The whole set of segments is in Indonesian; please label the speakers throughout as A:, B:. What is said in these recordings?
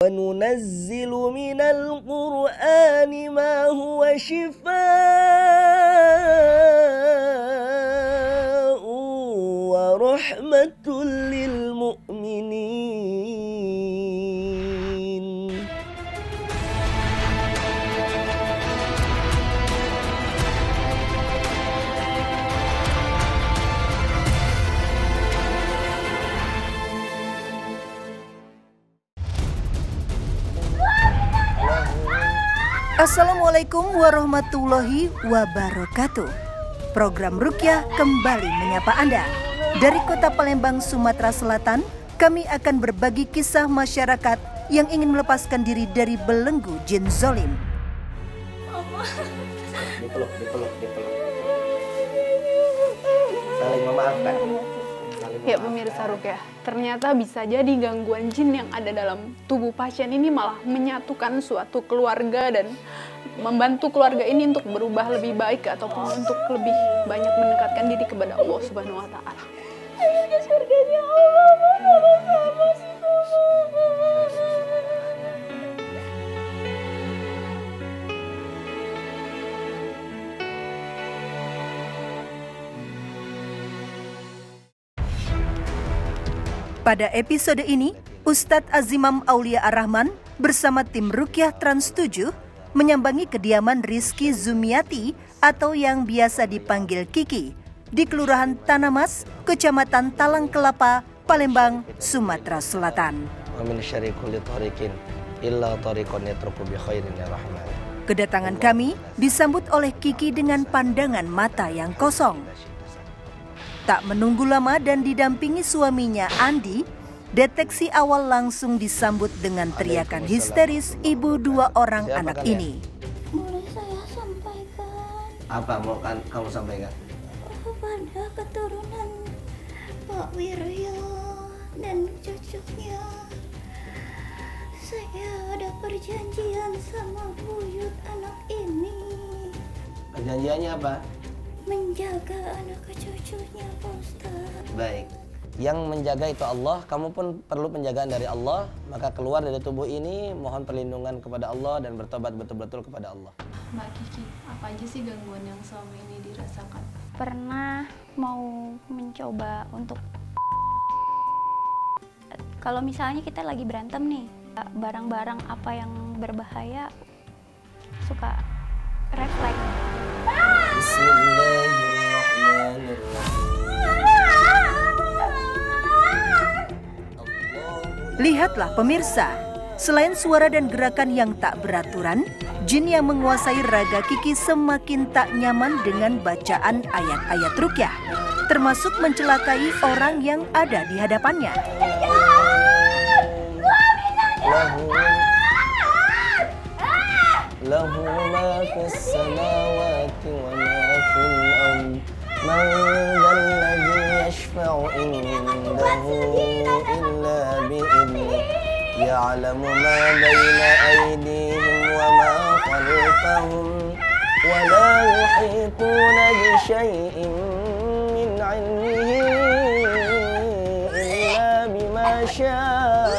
A: وَنُنَزِّلُ مِنَ الْقُرْآنِ مَا هُوَ شِفَاءٌ وَرَحْمَةٌ لِّلْمُؤْمِنِينَ.
B: Assalamualaikum warahmatullahi wabarakatuh. Program Ruqyah kembali menyapa Anda. Dari kota Palembang, Sumatera Selatan, kami akan berbagi kisah masyarakat yang ingin melepaskan diri dari belenggu jin zolim.
A: Dipeluk. Saling memaafkan.
C: Ya pemirsa Ruqyah, ternyata bisa jadi gangguan jin yang ada dalam tubuh pasien ini malah menyatukan suatu keluarga dan membantu keluarga ini untuk berubah lebih baik ataupun untuk lebih banyak mendekatkan diri kepada Allah Subhanahu wa Ta'ala.
B: Pada episode ini, Ustadz Azimam Aulia Ar-Rahman bersama tim Ruqyah Trans 7 menyambangi kediaman Rizky Zumiati atau yang biasa dipanggil Kiki di Kelurahan Tanamas, Kecamatan Talang Kelapa, Palembang, Sumatera Selatan. Kedatangan kami disambut oleh Kiki dengan pandangan mata yang kosong. Tak menunggu lama dan didampingi suaminya Andi, deteksi awal langsung disambut dengan teriakan histeris ibu dua orang anak ini.
D: Boleh saya sampaikan?
A: Apa mau kamu sampaikan?
D: Pada keturunan Pak Wiryo dan cucunya, saya ada perjanjian sama buyut anak ini.
A: Perjanjiannya apa?
D: Menjaga anak cucunya, Pak Ustaz.
A: Baik. Yang menjaga itu Allah, kamu pun perlu penjagaan dari Allah. Maka keluar dari tubuh ini, mohon perlindungan kepada Allah dan bertobat betul-betul kepada Allah.
C: Mbak Kiki, apa aja sih gangguan yang selama ini dirasakan?
D: Pernah mau mencoba untuk, kalau misalnya kita lagi berantem nih, barang-barang apa yang berbahaya suka refleks.
B: Lihatlah pemirsa, selain suara dan gerakan yang tak beraturan, jin yang menguasai raga Kiki semakin tak nyaman dengan bacaan ayat-ayat Ruqyah, termasuk mencelakai orang yang ada di hadapannya.
A: Lahu ma fis samawati wa ma fil ardh man dhal ladzi yashfa'u indahu illa bi'idhnihi ya'lamu ma bayna aydihim wa ma khalfahum wa la yuhituna bi syai'in min 'ilmihi illa bima syaa.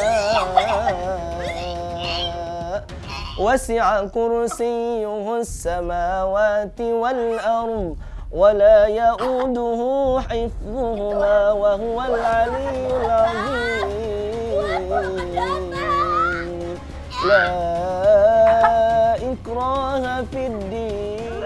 A: وسع كرسيه السماوات والأرض ولا يؤوده حفظهما وهو العلي العظيم لا إكراه في الدين.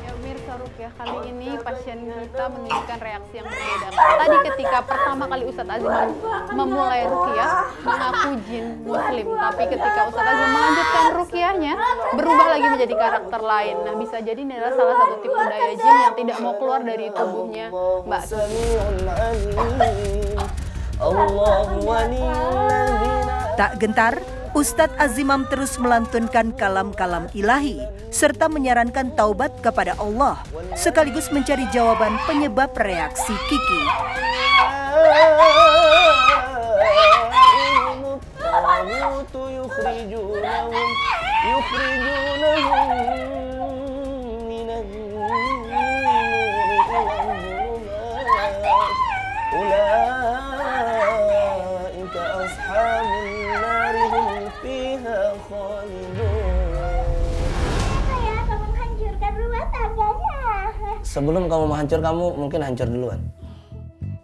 C: Ya pemirsa Ruqyah, kali ini pasien kita menunjukkan reaksi yang berbeda. Tadi ketika pertama kali Ustadz Azimam memulai Ruqyah mengaku jin muslim, tapi ketika Ustadz Azimam melanjutkan Ruqyahnya berubah lagi menjadi karakter lain. Nah, bisa jadi ini adalah salah satu tipu daya jin yang tidak mau keluar dari tubuhnya Mbak.
B: Tak gentar, Ustadz Azimam terus melantunkan kalam-kalam ilahi serta menyarankan taubat kepada Allah sekaligus mencari jawaban penyebab reaksi Kiki.
A: أولئك أصحاب النار هم فيها فيها خالدون.
E: Saya akan menghancurkan rumah tangganya.
A: Sebelum kamu menghancur, kamu mungkin hancur duluan.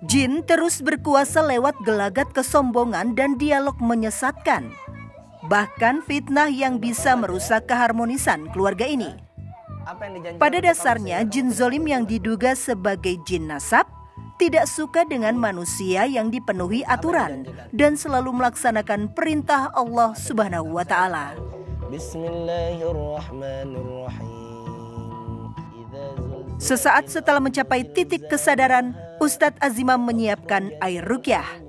B: Jin terus berkuasa lewat gelagat kesombongan dan dialog menyesatkan. Bahkan fitnah yang bisa merusak keharmonisan keluarga ini.
A: Apa yang dijanjikan
B: Pada
A: untuk
B: dasarnya, jin zolim yang diduga sebagai jin nasab tidak suka dengan manusia yang dipenuhi aturan dan selalu melaksanakan perintah Allah Subhanahu wa Ta'ala.
A: Bismillahirrahmanirrahim.
B: Sesaat setelah mencapai titik kesadaran, Ustadz Azimam menyiapkan air ruqyah.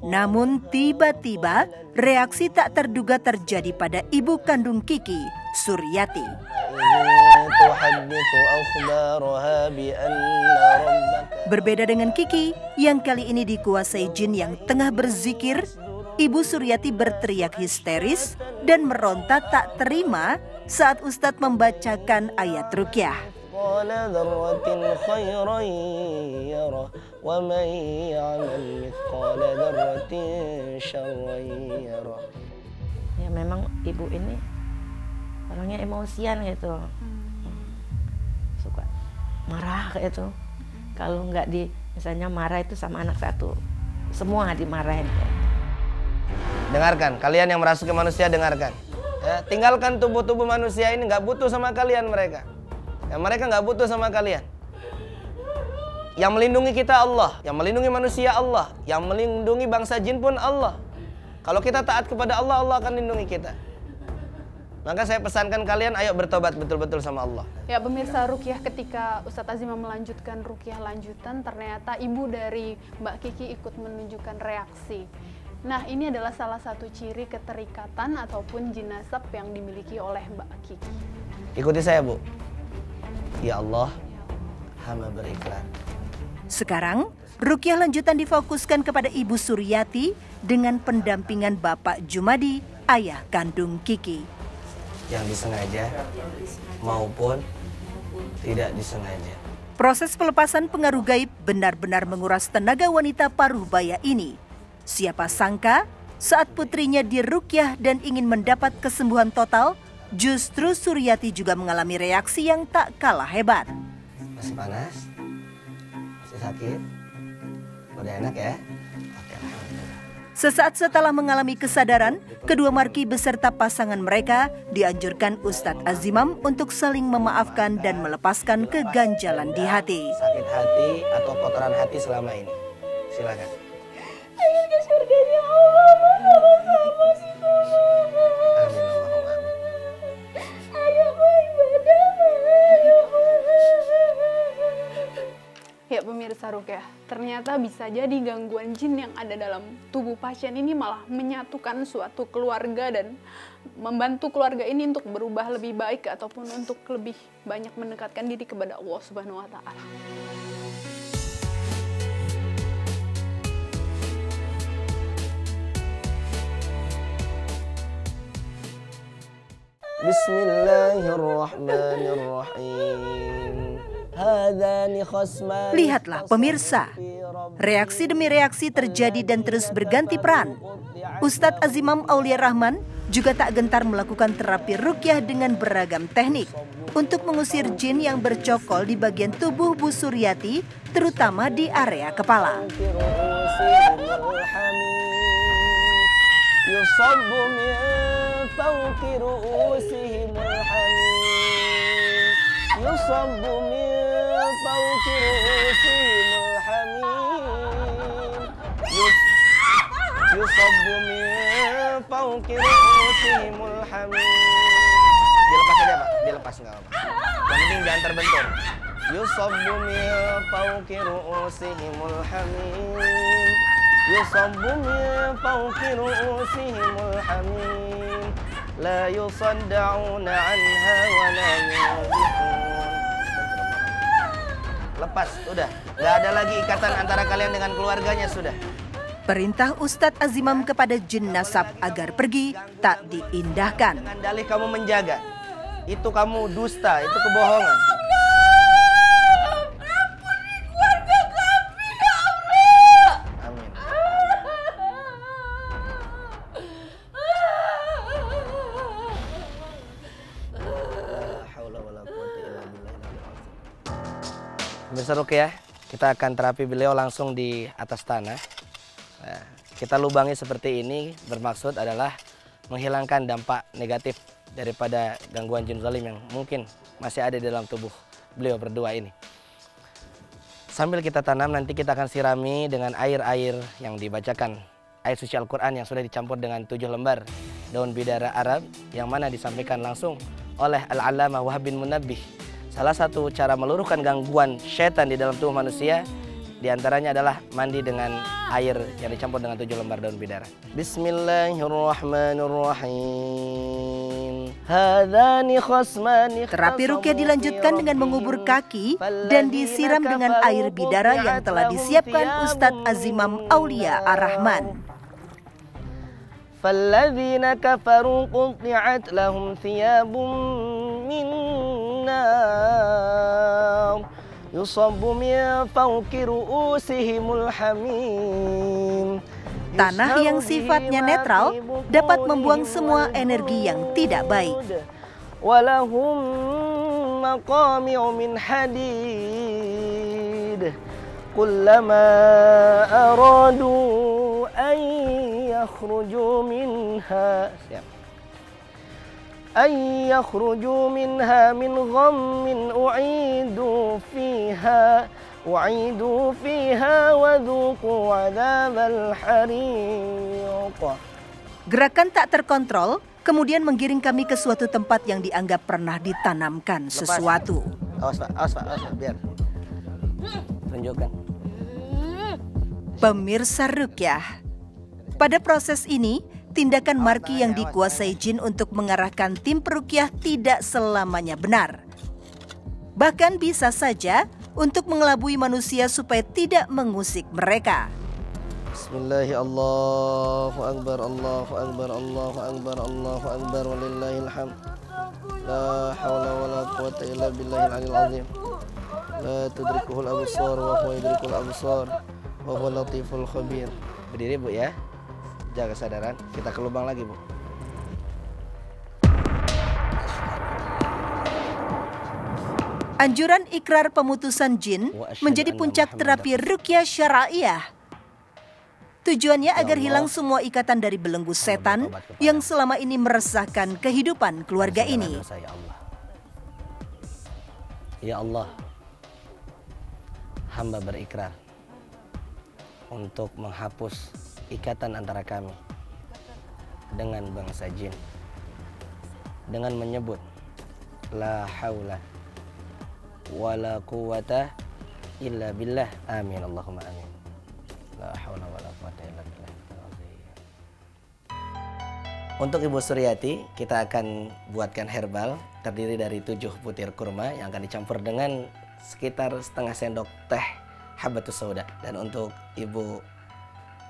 B: Namun tiba-tiba reaksi tak terduga terjadi pada ibu kandung Kiki, Suryati. Berbeda dengan Kiki yang kali ini dikuasai jin yang tengah berzikir, Ibu Suryati berteriak histeris dan meronta tak terima saat Ustadz membacakan ayat ruqyah.
F: Ya memang ibu ini orangnya emosian gitu, suka marah kayak itu. Kalau nggak misalnya marah itu sama anak satu, semua dimarahin.
A: Dengarkan, kalian yang merasuki manusia, dengarkan. Ya, tinggalkan tubuh-tubuh manusia ini, nggak butuh sama kalian mereka. Ya, mereka nggak butuh sama kalian. Yang melindungi kita Allah, yang melindungi manusia Allah, yang melindungi bangsa jin pun Allah. Kalau kita taat kepada Allah, Allah akan lindungi kita. Maka saya pesankan kalian, ayo bertobat betul-betul sama Allah.
C: Ya pemirsa, ruqyah ketika Ustadz Azimam melanjutkan ruqyah lanjutan, ternyata ibu dari Mbak Kiki ikut menunjukkan reaksi. Nah, ini adalah salah satu ciri keterikatan ataupun jin nasab yang dimiliki oleh Mbak Kiki.
A: Ikuti saya, Bu. Ya Allah, hamba berikrar.
B: Sekarang, ruqyah lanjutan difokuskan kepada Ibu Suryati dengan pendampingan Bapak Jumadi, ayah kandung Kiki.
A: Yang disengaja maupun tidak disengaja.
B: Proses pelepasan pengaruh gaib benar-benar menguras tenaga wanita paruh baya ini. Siapa sangka saat putrinya diruqyah dan ingin mendapat kesembuhan total, justru Suryati juga mengalami reaksi yang tak kalah hebat.
A: Masih panas? Masih sakit? Udah enak ya? Oke.
B: Sesaat setelah mengalami kesadaran, kedua marki beserta pasangan mereka dianjurkan Ustadz Azimam untuk saling memaafkan dan melepaskan keganjalan di hati.
A: Sakit hati atau kotoran hati selama ini. Silakan.
E: Ayo ke surganya Allah bersama-sama semuanya.
A: Amin Allahumma amin.
E: Ayo beribadah, ayo.
C: Ya pemirsa ruqyah, ternyata bisa jadi gangguan jin yang ada dalam tubuh pasien ini malah menyatukan suatu keluarga dan membantu keluarga ini untuk berubah lebih baik ataupun untuk lebih banyak mendekatkan diri kepada Allah Subhanahu wa Ta'ala.
A: Bismillahirrahmanirrahim.
B: Lihatlah pemirsa, reaksi demi reaksi terjadi dan terus berganti peran. Ustadz Azimam Aulia Rahman juga tak gentar melakukan terapi ruqyah dengan beragam teknik untuk mengusir jin yang bercokol di bagian tubuh Bu Suryati, terutama di area kepala.
A: Dilepas aja Pak, dilepas nggak apa-apa. Yang penting jangan terbentur. Yusabbu min fawqi ru'usihimul hamim. Yusabbu min fawqi ru'usihimul hamim. La yusadda'una anha wa la yunzifun. Lepas, udah. Nggak ada lagi ikatan antara kalian dengan keluarganya, sudah.
B: Perintah Ustadz Azimam kepada jin nasab agar pergi tak diindahkan.
A: Dengan dalih kamu menjaga, itu kamu dusta, itu kebohongan.
E: Ampuni keluarga kami, ya Allah.
A: Amin. Pemirsa Ruqyah, kita akan terapi beliau langsung di atas tanah. Nah, kita lubangi seperti ini bermaksud adalah menghilangkan dampak negatif daripada gangguan jin zalim yang mungkin masih ada di dalam tubuh beliau berdua ini. Sambil kita tanam, nanti kita akan sirami dengan air-air yang dibacakan, ayat suci Al-Quran yang sudah dicampur dengan 7 lembar daun bidara Arab yang mana disampaikan langsung oleh Al-Allamah Wahab bin Munabbih. Salah satu cara meluruhkan gangguan syaitan di dalam tubuh manusia diantaranya adalah mandi dengan air yang dicampur dengan 7 lembar daun bidara. Bismillahirrahmanirrahim.
B: Terapi ruqyah dilanjutkan dengan mengubur kaki dan disiram dengan air bidara yang telah disiapkan Ustadz Azimam Aulia Ar-Rahman.
A: فَالَّذِينَ كَفَرُوا قُطِعَتْ لَهُمْ ثِيَابٌ مِّن نَّارٍ يُصَبُّ مِن فَوْقِ رُءُوسِهِمُ الْحَمِيمُ.
B: Tanah yang sifatnya netral dapat membuang semua energi yang tidak baik.
A: وَلَهُم مَّقَامِعُ مِنْ حَدِيدٍ كُلَّمَا أَرَادُوا أَن يخرجوا منها من غم أعيدوا فيها وذوقوا عذاب الحريق.
B: Gerakan tak terkontrol kemudian menggiring kami ke suatu tempat yang dianggap pernah ditanamkan sesuatu.
A: Awas Pak, biar tunjukkan.
B: Pemirsa Ruqyah, pada proses ini, tindakan Marki yang dikuasai jin untuk mengarahkan tim peruqyah tidak selamanya benar. Bahkan bisa saja untuk mengelabui manusia supaya tidak mengusik mereka.
A: Bismillahirrahmanirrahim. Allahu Akbar, Allahu Akbar, Allahu Akbar, Allahu Akbar, walillahilhamd. La hawla wa la quwwata illa billahil aliyil azim. La tudrikuhul absar wa huwa yudrikul absar wa huwa latiful khabir. Berdiri Bu ya. Jaga kesadaran, kita ke lubang lagi Bu.
B: Anjuran ikrar pemutusan jin menjadi puncak terapi ruqyah syara'iyah. Tujuannya agar hilang semua ikatan dari belenggu setan yang selama ini meresahkan kehidupan keluarga ini.
A: Ya Allah, hamba berikrar untuk menghapus ikatan antara kami dengan bangsa jin dengan menyebut la haula wala quwata illa billah, amin Allahumma amin. La haula wala quwata illa billah. Untuk Ibu Suryati, kita akan buatkan herbal terdiri dari 7 butir kurma yang akan dicampur dengan sekitar setengah sendok teh habatus sauda. Dan untuk Ibu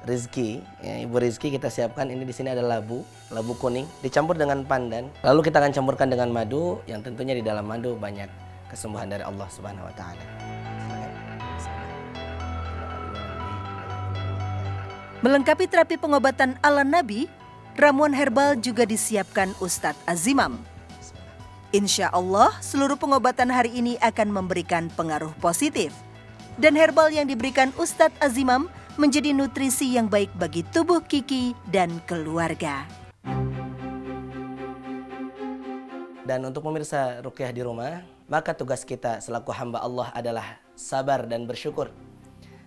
A: Rizki, ya, Ibu Rizki kita siapkan ini di sini ada labu kuning dicampur dengan pandan. Lalu kita akan campurkan dengan madu yang tentunya di dalam madu banyak kesembuhan dari Allah Subhanahu wa taala.
B: Melengkapi terapi pengobatan ala Nabi, ramuan herbal juga disiapkan Ustadz Azimam. Insya Allah seluruh pengobatan hari ini akan memberikan pengaruh positif. Dan herbal yang diberikan Ustadz Azimam menjadi nutrisi yang baik bagi tubuh Kiki dan keluarga.
A: Dan untuk pemirsa Ruqyah di rumah, maka tugas kita selaku hamba Allah adalah sabar dan bersyukur.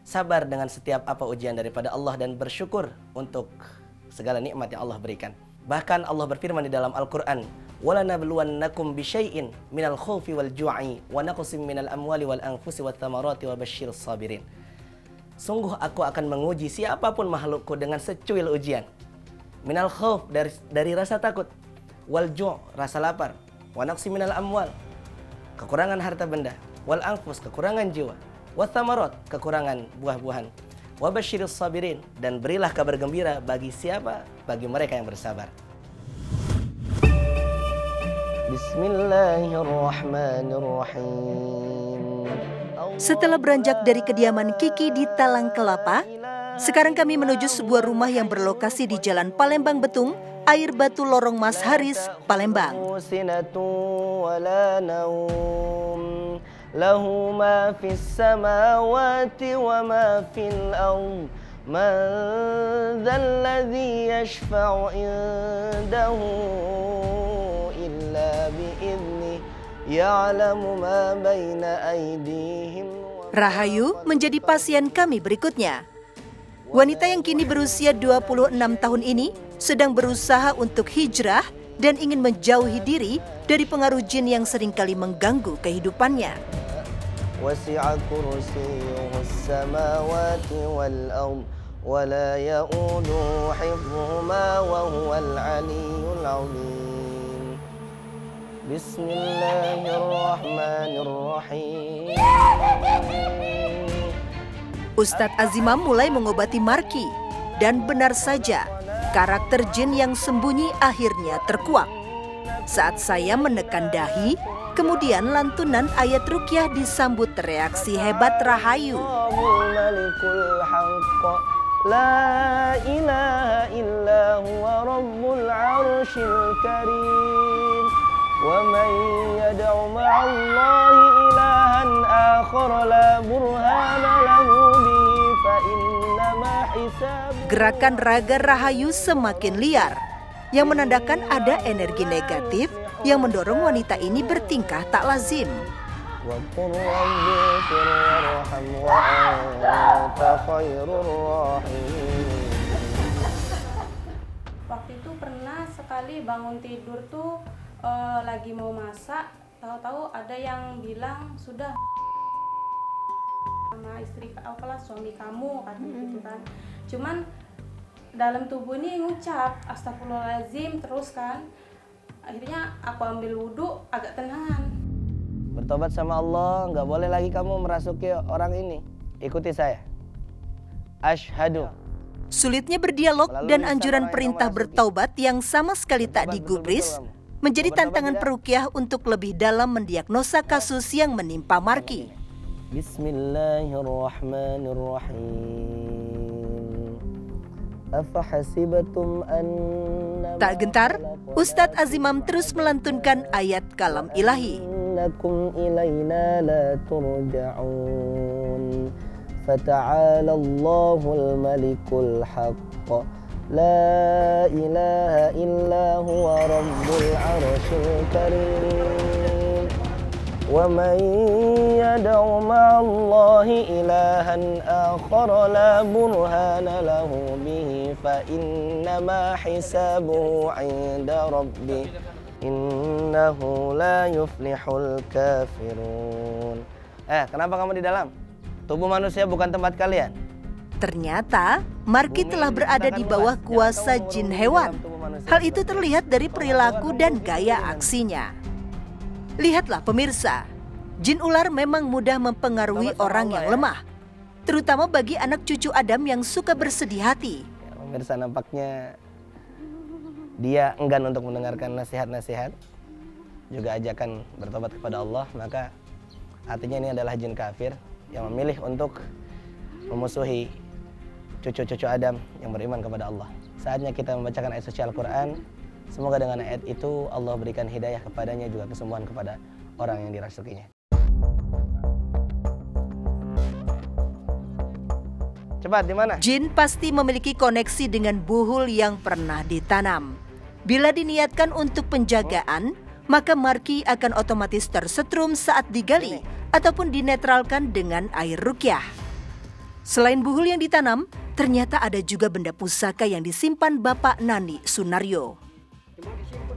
A: Sabar dengan setiap apa ujian daripada Allah dan bersyukur untuk segala nikmat yang Allah berikan. Bahkan Allah berfirman di dalam Al-Quran, وَلَنَبْلُوَنَّكُمْ بِشَيْءٍ مِنَ الْخَوْفِ وَالْجُوعِ وَنَقْصٍ مِنَ الْأَمْوَالِ وَالْأَنْفُسِ وَالثَّمَرَاتِ وَبَشِّرِ الصَّابِرِينَ. Sungguh aku akan menguji siapapun makhlukku dengan secuil ujian. Minal khauf, dari rasa takut. Wal ju', rasa lapar. Wa naqsi minal amwal, kekurangan harta benda. Wal anfus, kekurangan jiwa. Wa thamarat, kekurangan buah-buahan. Wa basyiris sabirin, dan berilah kabar gembira bagi siapa? Bagi mereka yang bersabar. Bismillahirrahmanirrahim.
B: Setelah beranjak dari kediaman Kiki di Talang Kelapa, sekarang kami menuju sebuah rumah yang berlokasi di Jalan Palembang Betung, Air Batu Lorong Mas Haris, Palembang.
A: lahu ma fis samawati wa ma fil ardh. Man dzal ladzi yashfa'u indahu illa bi'idznihi ya'lamu ma baina aydihim.
B: Rahayu menjadi pasien kami berikutnya. Wanita yang kini berusia 26 tahun ini sedang berusaha untuk hijrah dan ingin menjauhi diri dari pengaruh jin yang seringkali mengganggu kehidupannya.
A: Wasi'a kursiyyuhus samawati wal ardh wa la ya'uduhu hifdhuhuma wa huwal 'aliyyul 'azim. Bismillahirrahmanirrahim.
B: Ustadz Azimam mulai mengobati Marki, dan benar saja karakter jin yang sembunyi akhirnya terkuak. Saat saya menekan dahi, kemudian lantunan ayat ruqyah disambut reaksi hebat Rahayu.
A: La ilaha illa huwa rabbul arsyil karim. Wa man yad'u ma'allahi ilahan akhar la burhana lahu bihi fa innama hisabuhu. Gerakan raga Rahayu semakin liar, yang menandakan ada energi negatif yang mendorong wanita ini bertingkah tak lazim.
G: Waktu itu pernah sekali bangun tidur tuh lagi mau masak, tahu-tahu ada yang bilang sudah sama istri apalah suami kamu katanya gitu kan. Cuman dalam tubuh ini ngucap astagfirullahaladzim terus kan. Akhirnya aku ambil wudhu agak tenangan.
A: Bertobat sama Allah, nggak boleh lagi kamu merasuki orang ini. Ikuti saya. Asyhadu.
B: Sulitnya berdialog dan anjuran perintah bertaubat yang sama sekali tak digubris menjadi tantangan peruqyah untuk lebih dalam mendiagnosa kasus yang menimpa Marki.
A: Bismillahirrahmanirrahim. Afahasibatum annama.
B: Tak gentar, Ustadz Azimam terus melantunkan ayat kalam ilahi.
A: Innakum ilayna la turja'un. Fata'ala Allahul malikul haqq. La ilaha illa huwa rabbul arsyil karim. Wa man yad'u ma'allahi ilahan akhar la burhana lahu bihi fa innama hisabuhu 'inda rabbih innahu la yuflihul kafirun. Kenapa kamu di dalam? Tubuh manusia bukan tempat kalian.
B: Ternyata Marki telah berada di bawah kuasa jin hewan. Hal itu terlihat dari perilaku dan gaya aksinya. Lihatlah pemirsa, jin ular memang mudah mempengaruhi orang yang lemah, terutama bagi anak cucu Adam yang suka bersedih hati.
A: Ya, pemirsa, nampaknya dia enggan untuk mendengarkan nasihat-nasihat, juga ajakan bertobat kepada Allah, maka artinya ini adalah jin kafir yang memilih untuk memusuhi cucu-cucu Adam yang beriman kepada Allah. Saatnya kita membacakan ayat suci Al-Quran. Semoga dengan ayat itu Allah berikan hidayah kepadanya, juga kesembuhan kepada orang yang dirasukinya. Cepat, di mana?
B: Jin pasti memiliki koneksi dengan buhul yang pernah ditanam. Bila diniatkan untuk penjagaan, maka Marki akan otomatis tersetrum saat digali ataupun dinetralkan dengan air ruqyah. Selain buhul yang ditanam, ternyata ada juga benda pusaka yang disimpan Bapak Nani Sunaryo.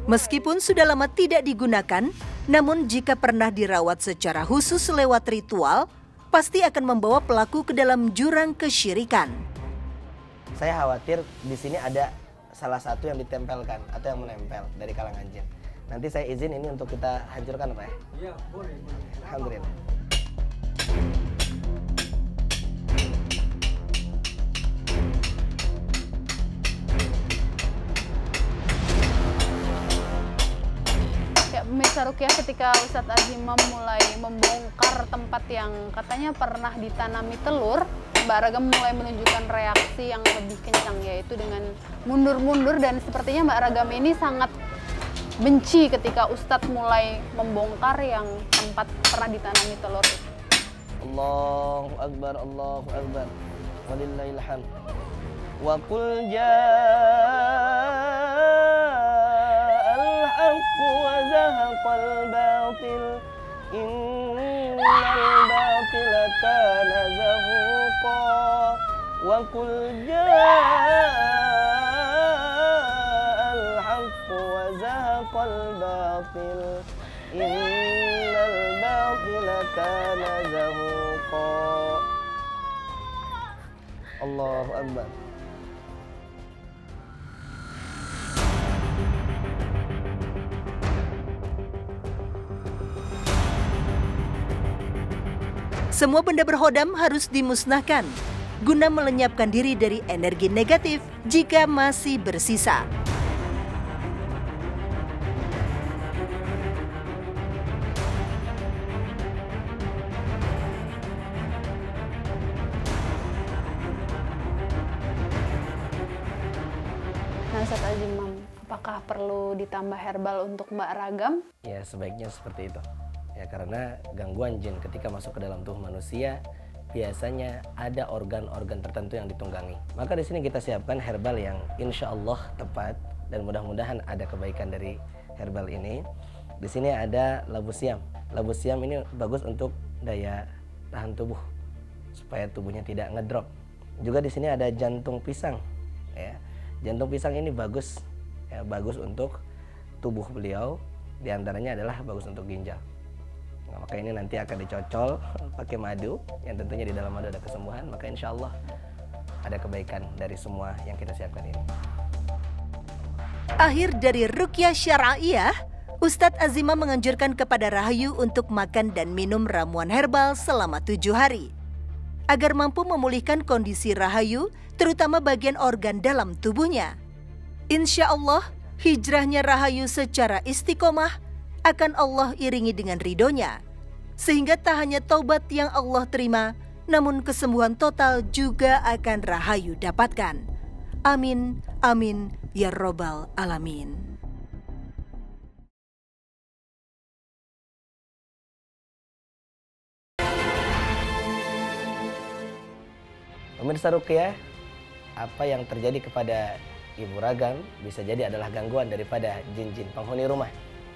B: Meskipun sudah lama tidak digunakan, namun jika pernah dirawat secara khusus lewat ritual, pasti akan membawa pelaku ke dalam jurang kesyirikan.
A: Saya khawatir di sini ada salah satu yang ditempelkan atau yang menempel dari kalangan jin. Nanti saya izin ini untuk kita hancurkan, Pak. Iya, boleh. Alhamdulillah.
C: Pemirsa Ruqyah, ketika Ustadz Azimam mulai membongkar tempat yang katanya pernah ditanami telur, Mbak Ragam mulai menunjukkan reaksi yang lebih kencang, yaitu dengan mundur-mundur, dan sepertinya Mbak Ragam ini sangat benci ketika Ustadz mulai membongkar yang tempat pernah ditanami telur itu.
A: Allahu Akbar, Allahu Akbar. Walillahil hamd. Wa qul ja'al haqqu wa zahaqal batil. Innal batila kana zahuqa. Wa qul ja'al haqqu wa zahaqal batil. Innal batila kana zahuqa. Allahu Akbar.
B: Semua benda berhodam harus dimusnahkan guna melenyapkan diri dari energi negatif jika masih bersisa.
C: Nah, Ustadz Azimam, apakah perlu ditambah herbal untuk Mbak Ragam?
A: Ya, sebaiknya seperti itu. Ya, karena gangguan jin ketika masuk ke dalam tubuh manusia biasanya ada organ-organ tertentu yang ditunggangi. Maka di sini kita siapkan herbal yang insya Allah tepat dan mudah-mudahan ada kebaikan dari herbal ini. Di sini ada labu siam. Labu siam ini bagus untuk daya tahan tubuh supaya tubuhnya tidak ngedrop. Juga di sini ada jantung pisang. Ya, jantung pisang ini bagus, ya, bagus untuk tubuh beliau. Di antaranya adalah bagus untuk ginjal. Nah, maka ini nanti akan dicocol pakai madu, yang tentunya di dalam madu ada kesembuhan. Maka insya Allah ada kebaikan dari semua yang kita siapkan ini.
B: Akhir dari Ruqyah Syar'iyah, Ustadz Azimam menganjurkan kepada Rahayu untuk makan dan minum ramuan herbal selama 7 hari. Agar mampu memulihkan kondisi Rahayu, terutama bagian organ dalam tubuhnya. Insya Allah, hijrahnya Rahayu secara istiqomah akan Allah iringi dengan ridhonya. Sehingga tak hanya taubat yang Allah terima, namun kesembuhan total juga akan Rahayu dapatkan. Amin, amin, ya Robbal Alamin.
A: Pemirsa Ruqyah, apa yang terjadi kepada Ibu Ragam bisa jadi adalah gangguan daripada jin-jin penghuni rumah.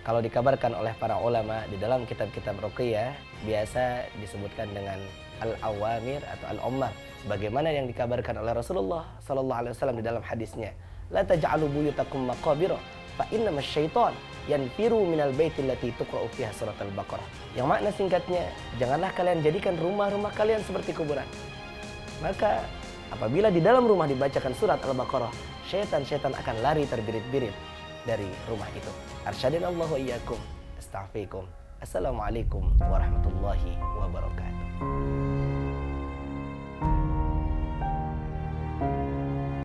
A: Kalau dikabarkan oleh para ulama di dalam kitab-kitab Ruqyah, biasa disebutkan dengan al-awamir atau al-ummar, sebagaimana yang dikabarkan oleh Rasulullah SAW di dalam hadisnya, la taj'alu buyutakum maqabira fa innamasy syaitan yanfiru minal baiti allati tuqra'u fiha surat al-Baqarah. Yang makna singkatnya, janganlah kalian jadikan rumah-rumah kalian seperti kuburan. Maka apabila di dalam rumah dibacakan surat Al-Baqarah, syaitan-syaitan akan lari terbirit-birit dari rumah itu. Arsyadinallahu wa iyyakum. Astaghfirukum. Assalamualaikum warahmatullahi wabarakatuh.